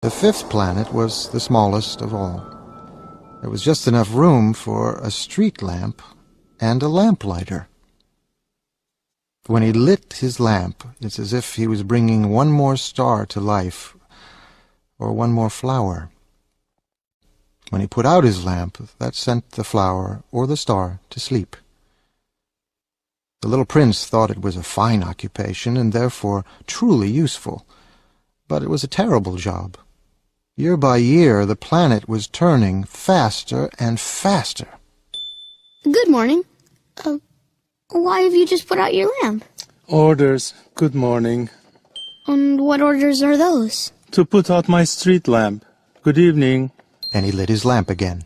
The fifth planet was the smallest of all. There was just enough room for a street lamp and a lamplighter. When he lit his lamp, it's as if he was bringing one more star to life, or one more flower. When he put out his lamp, that sent the flower or the star to sleep. The little prince thought it was a fine occupation, and therefore truly useful. But it was a terrible job. Year by year, the planet was turning faster and faster. Good morning. Why have you just put out your lamp? Orders. Good morning. And what orders are those? To put out my street lamp. Good evening. And he lit his lamp again.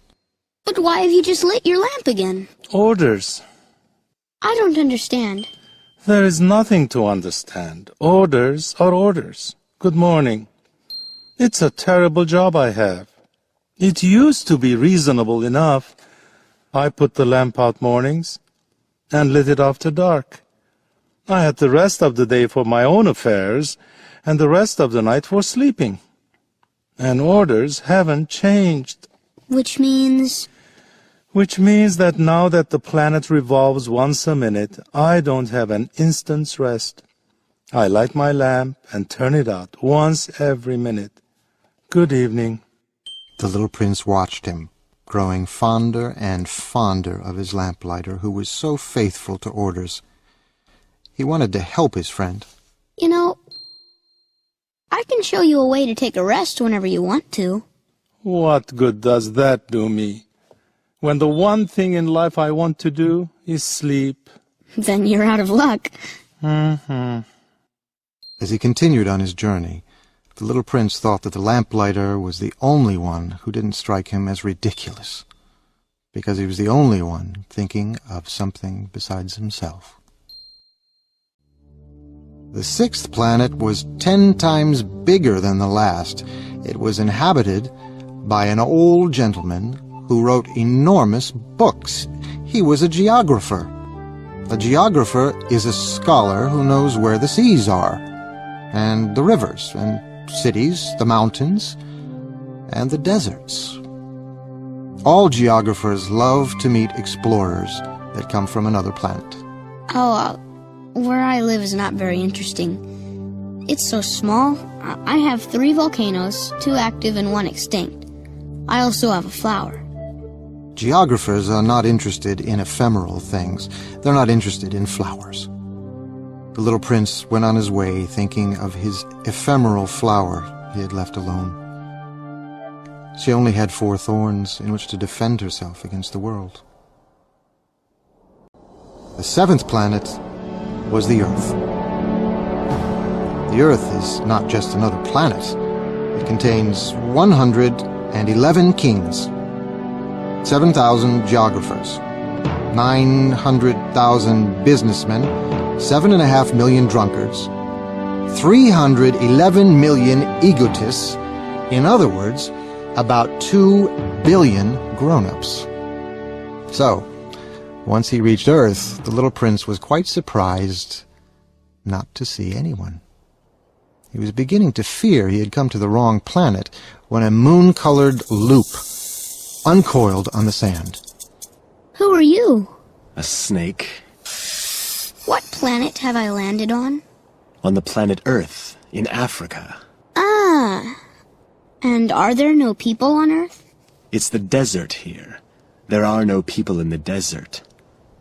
But why have you just lit your lamp again? Orders. I don't understand. There is nothing to understand. Orders are orders. Good morning. It's a terrible job I have. It used to be reasonable enough. I put the lamp out mornings and lit it after dark. I had the rest of the day for my own affairs and the rest of the night for sleeping. And orders haven't changed. Which means? Which means that now that the planet revolves once a minute, I don't have an instant's rest. I light my lamp and turn it out once every minute. Good evening. The little prince watched him, growing fonder and fonder of his lamplighter, who was so faithful to orders. He wanted to help his friend. You know, I can show you a way to take a rest whenever you want to. What good does that do me? When the one thing in life I want to do is sleep. Then you're out of luck. Mm-hmm. As he continued on his journey, the little prince thought that the lamplighter was the only one who didn't strike him as ridiculous, because he was the only one thinking of something besides himself. The sixth planet was 10 times bigger than the last. It was inhabited by an old gentleman who wrote enormous books. He was a geographer. A geographer is a scholar who knows where the seas are, and the rivers, and cities, the mountains, and the deserts. All geographers love to meet explorers that come from another planet. Where I live is not very interesting. It's so small. I have 3 volcanoes, 2 active and 1 extinct. I also have a flower. Geographers are not interested in ephemeral things. They're not interested in flowers. The little prince went on his way thinking of his ephemeral flower he had left alone. She only had 4 thorns in which to defend herself against the world. The 7th planet was the Earth. The Earth is not just another planet. It contains 111 kings, 7,000 geographers, 900,000 businessmen, 7.5 million drunkards, 311 million egotists, in other words, about 2 billion grown-ups. So, once he reached Earth, the little prince was quite surprised not to see anyone. He was beginning to fear he had come to the wrong planet when a moon-colored loop uncoiled on the sand. Who are you? A snake. What planet have I landed on? On the planet Earth, in Africa. Ah. And are there no people on Earth? It's the desert here. There are no people in the desert.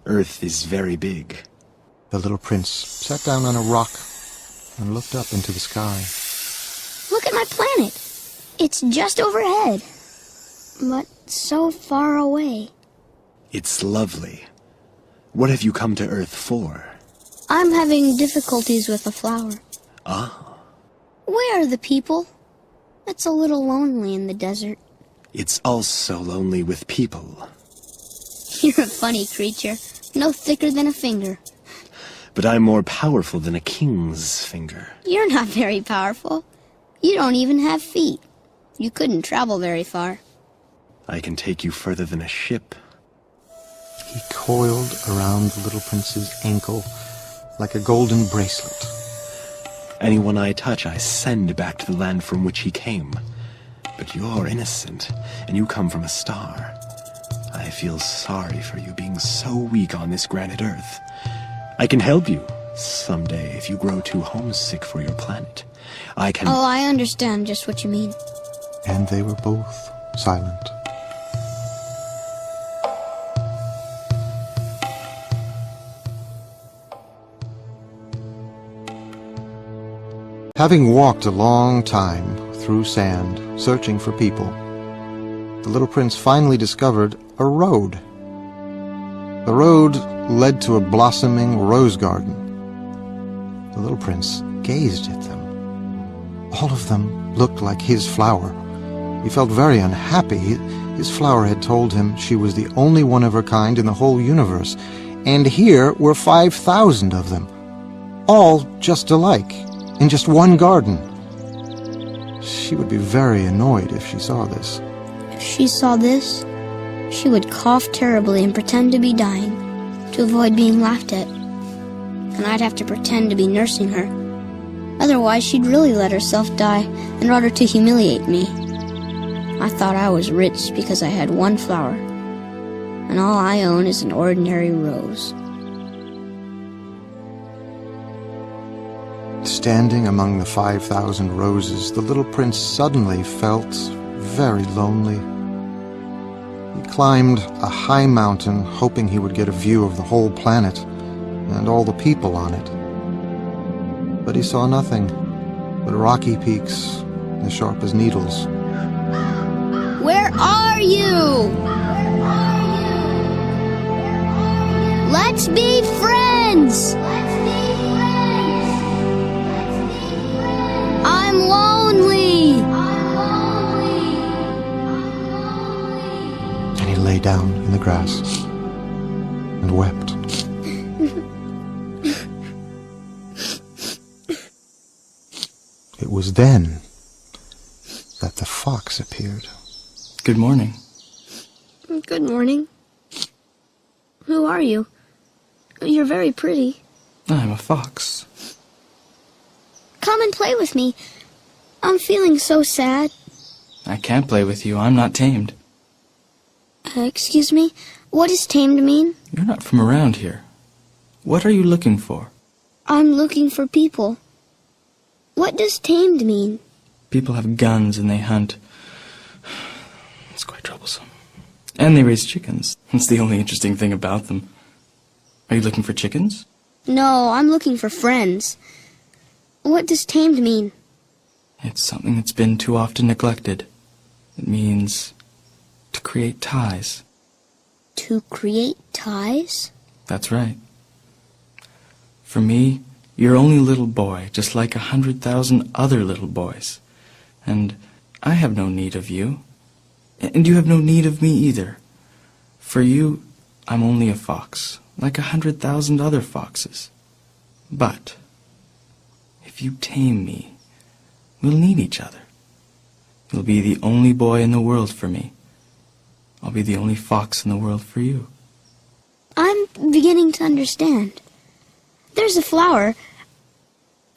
Earth is very big. The little prince sat down on a rock and looked up into the sky. Look at my planet. It's just overhead. But so far away. It's lovely. What have you come to Earth for? I'm having difficulties with the flower. Ah. Where are the people? It's a little lonely in the desert. It's also lonely with people. You're a funny creature. No thicker than a finger. But I'm more powerful than a king's finger. You're not very powerful. You don't even have feet. You couldn't travel very far. I can take you further than a ship. He coiled around the little prince's ankle like a golden bracelet. Anyone I touch, I send back to the land from which he came. But you're innocent, and you come from a star. I feel sorry for you being so weak on this granite Earth. I can help you someday if you grow too homesick for your planet. I can... Oh, I understand just what you mean. And they were both silent. Having walked a long time through sand, searching for people, the little prince finally discovered a road. The road led to a blossoming rose garden. The little prince gazed at them. All of them looked like his flower. He felt very unhappy. His flower had told him she was the only one of her kind in the whole universe, and here were 5,000 of them, all just alike, in just one garden. She would be very annoyed if she saw this. If she saw this, she would cough terribly and pretend to be dying, to avoid being laughed at. And I'd have to pretend to be nursing her. Otherwise, she'd really let herself die in order to humiliate me. I thought I was rich because I had one flower, and all I own is an ordinary rose. Standing among the 5,000 roses, the little prince suddenly felt very lonely. He climbed a high mountain, hoping he would get a view of the whole planet and all the people on it. But he saw nothing but rocky peaks as sharp as needles. Where are you? Let's be friends! I'm lonely! And he lay down in the grass and wept. It was then that the fox appeared. Good morning. Good morning. Who are you? You're very pretty. I'm a fox. Come and play with me. I'm feeling so sad. I can't play with you. I'm not tamed. Excuse me? What does tamed mean? You're not from around here. What are you looking for? I'm looking for people. What does tamed mean? People have guns and they hunt. It's quite troublesome. And they raise chickens. It's the only interesting thing about them. Are you looking for chickens? No, I'm looking for friends. What does tamed mean? It's something that's been too often neglected. It means to create ties. To create ties? That's right. For me, you're only a little boy, just like 100,000 other little boys. And I have no need of you. And you have no need of me either. For you, I'm only a fox, like 100,000 other foxes. But if you tame me, we'll need each other. You'll be the only boy in the world for me. I'll be the only fox in the world for you. I'm beginning to understand. There's a flower.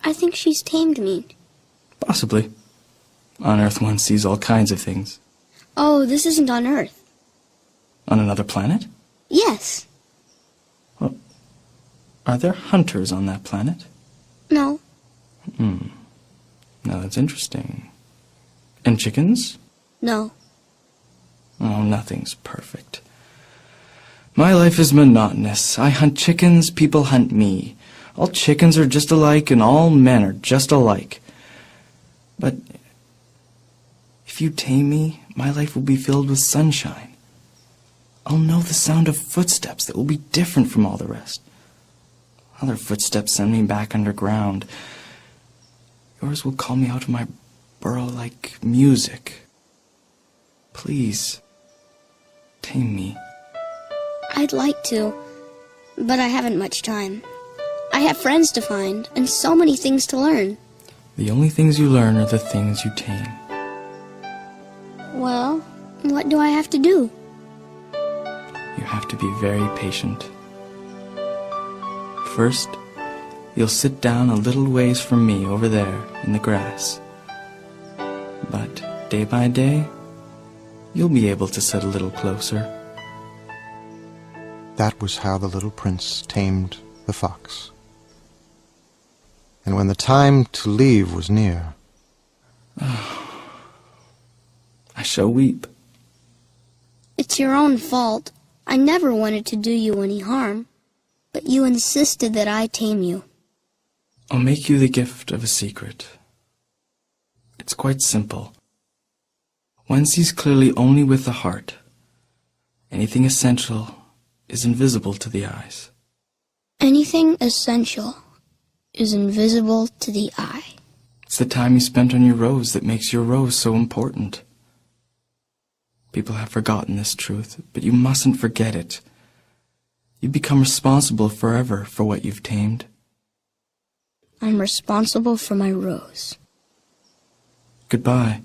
I think she's tamed me. Possibly. On Earth one sees all kinds of things. Oh, this isn't on Earth. On another planet? Yes. Well, are there hunters on that planet? No. Now that's interesting. And chickens? No. Oh, nothing's perfect. My life is monotonous. I hunt chickens, people hunt me. All chickens are just alike, and all men are just alike. But if you tame me, my life will be filled with sunshine. I'll know the sound of footsteps that will be different from all the rest. Other footsteps send me back underground. Yours will call me out of my burrow like music. Please, tame me. I'd like to, but I haven't much time. I have friends to find, and so many things to learn. The only things you learn are the things you tame. Well, what do I have to do? You have to be very patient. First, you'll sit down a little ways from me over there in the grass. But day by day, you'll be able to sit a little closer. That was how the little prince tamed the fox. And when the time to leave was near, I shall weep. It's your own fault. I never wanted to do you any harm, but you insisted that I tame you. I'll make you the gift of a secret. It's quite simple. One sees clearly only with the heart. Anything essential is invisible to the eyes. Anything essential is invisible to the eye. It's the time you spent on your rose that makes your rose so important. People have forgotten this truth, but you mustn't forget it. You become responsible forever for what you've tamed. I'm responsible for my rose. Goodbye.